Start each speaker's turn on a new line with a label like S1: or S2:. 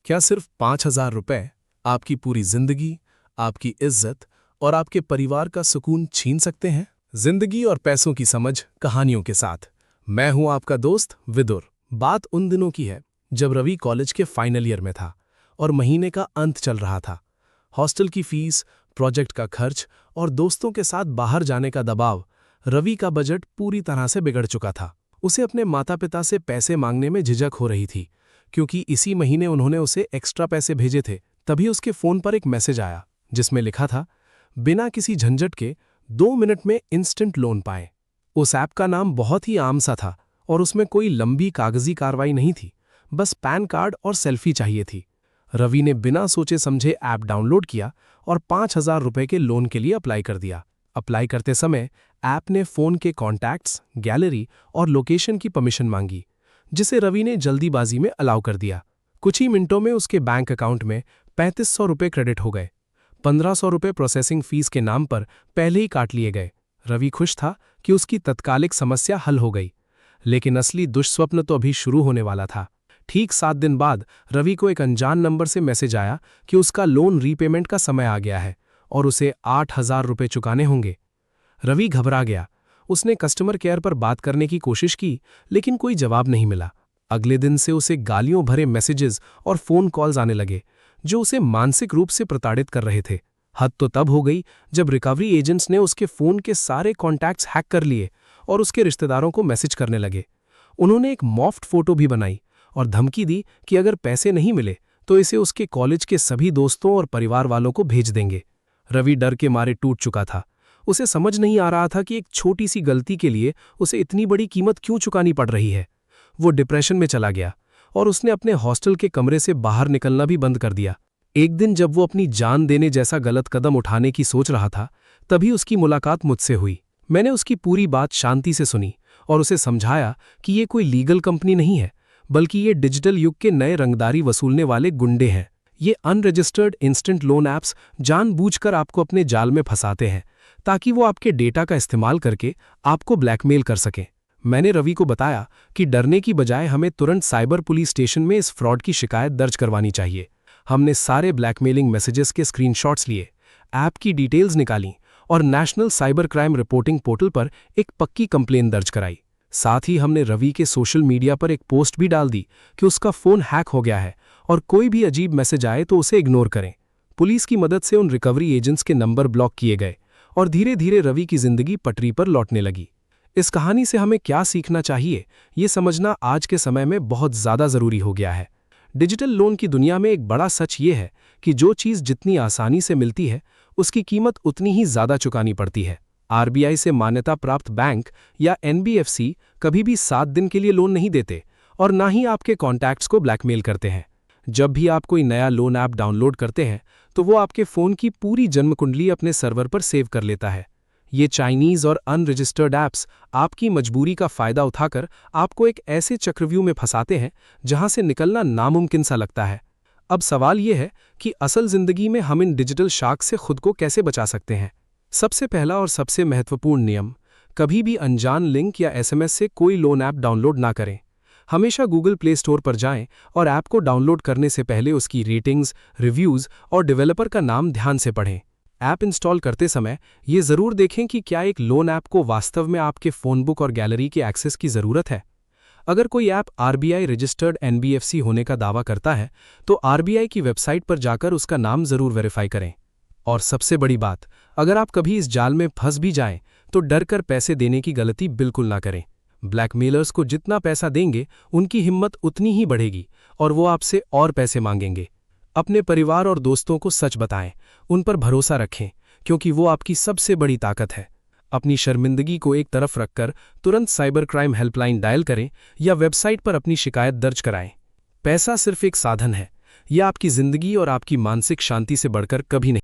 S1: क्या सिर्फ 5,000 रुपए आपकी पूरी जिंदगी, आपकी इज्जत और आपके परिवार का सुकून छीन सकते हैं? जिंदगी और पैसों की समझ कहानियों के साथ मैं हूं आपका दोस्त विदुर। बात उन दिनों की है जब रवि कॉलेज के फाइनल ईयर में था और महीने का अंत चल रहा था। हॉस्टल की फीस, प्रोजेक्ट का खर्च और दोस्तों के साथ बाहर जाने का दबाव, रवि का बजट पूरी तरह से बिगड़ चुका था। उसे अपने माता पिता से पैसे मांगने में झिझक हो रही थी, क्योंकि इसी महीने उन्होंने उसे एक्स्ट्रा पैसे भेजे थे। तभी उसके फोन पर एक मैसेज आया जिसमें लिखा था, बिना किसी झंझट के 2 मिनट में इंस्टेंट लोन पाएं। उस ऐप का नाम बहुत ही आम सा था और उसमें कोई लंबी कागजी कार्रवाई नहीं थी, बस पैन कार्ड और सेल्फी चाहिए थी। रवि ने बिना सोचे समझे ऐप डाउनलोड किया और 5,000 रुपए के लोन के लिए अप्लाई कर दिया। अप्लाई करते समय ऐप ने फोन के कॉन्टैक्ट्स, गैलरी और लोकेशन की परमिशन मांगी, जिसे रवि ने जल्दीबाजी में अलाउ कर दिया। कुछ ही मिनटों में उसके बैंक अकाउंट में 3,500 रुपये क्रेडिट हो गए। 1,500 रुपये प्रोसेसिंग फीस के नाम पर पहले ही काट लिए गए। रवि खुश था कि उसकी तत्कालिक समस्या हल हो गई, लेकिन असली दुष्स्वप्न तो अभी शुरू होने वाला था। ठीक 7 दिन बाद रवि को एक अनजान नंबर से मैसेज आया कि उसका लोन रीपेमेंट का समय आ गया है और उसे 8,000 रुपये चुकाने होंगे। रवि घबरा गया। उसने कस्टमर केयर पर बात करने की कोशिश की, लेकिन कोई जवाब नहीं मिला। अगले दिन से उसे गालियों भरे मैसेजेस और फोन कॉल्स आने लगे, जो उसे मानसिक रूप से प्रताड़ित कर रहे थे। हद तो तब हो गई जब रिकवरी एजेंट्स ने उसके फोन के सारे कॉन्टैक्ट्स हैक कर लिए और उसके रिश्तेदारों को मैसेज करने लगे। उन्होंने एक मॉफ्ट फोटो भी बनाई और धमकी दी कि अगर पैसे नहीं मिले तो इसे उसके कॉलेज के सभी दोस्तों और परिवार वालों को भेज देंगे। रवि डर के मारे टूट चुका था। उसे समझ नहीं आ रहा था कि एक छोटी सी गलती के लिए उसे इतनी बड़ी कीमत क्यों चुकानी पड़ रही है। वो डिप्रेशन में चला गया और उसने अपने हॉस्टल के कमरे से बाहर निकलना भी बंद कर दिया। एक दिन जब वो अपनी जान देने जैसा गलत कदम उठाने की सोच रहा था, तभी उसकी मुलाकात मुझसे हुई। मैंने उसकी पूरी बात शांति से सुनी और उसे समझाया कि ये कोई लीगल कंपनी नहीं है, बल्कि ये डिजिटल युग के नए रंगदारी वसूलने वाले गुंडे हैं। ये अनरजिस्टर्ड इंस्टेंट लोन ऐप्स जानबूझकर आपको अपने जाल में फंसाते हैं, ताकि वो आपके डेटा का इस्तेमाल करके आपको ब्लैकमेल कर सकें। मैंने रवि को बताया कि डरने की बजाय हमें तुरंत साइबर पुलिस स्टेशन में इस फ्रॉड की शिकायत दर्ज करवानी चाहिए। हमने सारे ब्लैकमेलिंग मैसेजेस के स्क्रीनशॉट्स लिए, ऐप की डिटेल्स निकाली और national cyber crime reporting portal पर एक पक्की कंप्लेन दर्ज कराई। साथ ही हमने रवि के सोशल मीडिया पर एक पोस्ट भी डाल दी कि उसका फोन हैक हो गया है और कोई भी अजीब मैसेज आए तो उसे इग्नोर करें। पुलिस की मदद से उन रिकवरी एजेंट्स के नंबर ब्लॉक किए गए और धीरे धीरे रवि की जिंदगी पटरी पर लौटने लगी। इस कहानी से हमें क्या सीखना चाहिए, ये समझना आज के समय में बहुत ज़्यादा ज़रूरी हो गया है। डिजिटल लोन की दुनिया में एक बड़ा सच ये है कि जो चीज़ जितनी आसानी से मिलती है, उसकी कीमत उतनी ही ज़्यादा चुकानी पड़ती है। आरबीआई से मान्यता प्राप्त बैंक या एनबीएफसी कभी भी 7 दिन के लिए लोन नहीं देते और ना ही आपके कॉन्टैक्ट्स को ब्लैकमेल करते हैं। जब भी आप कोई नया लोन ऐप डाउनलोड करते हैं, तो वो आपके फ़ोन की पूरी जन्म कुंडली अपने सर्वर पर सेव कर लेता है। ये चाइनीज़ और अनरजिस्टर्ड ऐप्स आपकी मजबूरी का फ़ायदा उठाकर आपको एक ऐसे चक्रव्यूह में फंसाते हैं जहां से निकलना नामुमकिन सा लगता है। अब सवाल ये है कि असल ज़िंदगी में हम इन डिजिटल शार्क से खुद को कैसे बचा सकते हैं। सबसे पहला और सबसे महत्वपूर्ण नियम, कभी भी अनजान लिंक या एसएमएस से कोई लोन ऐप डाउनलोड ना करें। हमेशा गूगल प्ले स्टोर पर जाएं और ऐप को डाउनलोड करने से पहले उसकी रेटिंग्स, रिव्यूज़ और डेवलपर का नाम ध्यान से पढ़ें। ऐप इंस्टॉल करते समय ये ज़रूर देखें कि क्या एक लोन ऐप को वास्तव में आपके फ़ोन बुक और गैलरी के एक्सेस की ज़रूरत है। अगर कोई ऐप आरबीआई रजिस्टर्ड एनबीएफसी होने का दावा करता है, तो आरबीआई की वेबसाइट पर जाकर उसका नाम ज़रूर वेरीफाई करें। और सबसे बड़ी बात, अगर आप कभी इस जाल में फंस भी जाएं, तो डर कर पैसे देने की गलती बिल्कुल ना करें। ब्लैकमेलर्स को जितना पैसा देंगे, उनकी हिम्मत उतनी ही बढ़ेगी और वो आपसे और पैसे मांगेंगे। अपने परिवार और दोस्तों को सच बताएं, उन पर भरोसा रखें, क्योंकि वो आपकी सबसे बड़ी ताकत है। अपनी शर्मिंदगी को एक तरफ रखकर तुरंत साइबर क्राइम हेल्पलाइन डायल करें या वेबसाइट पर अपनी शिकायत दर्ज कराएं। पैसा सिर्फ एक साधन है, यह आपकी जिंदगी और आपकी मानसिक शांति से बढ़कर कभी नहीं।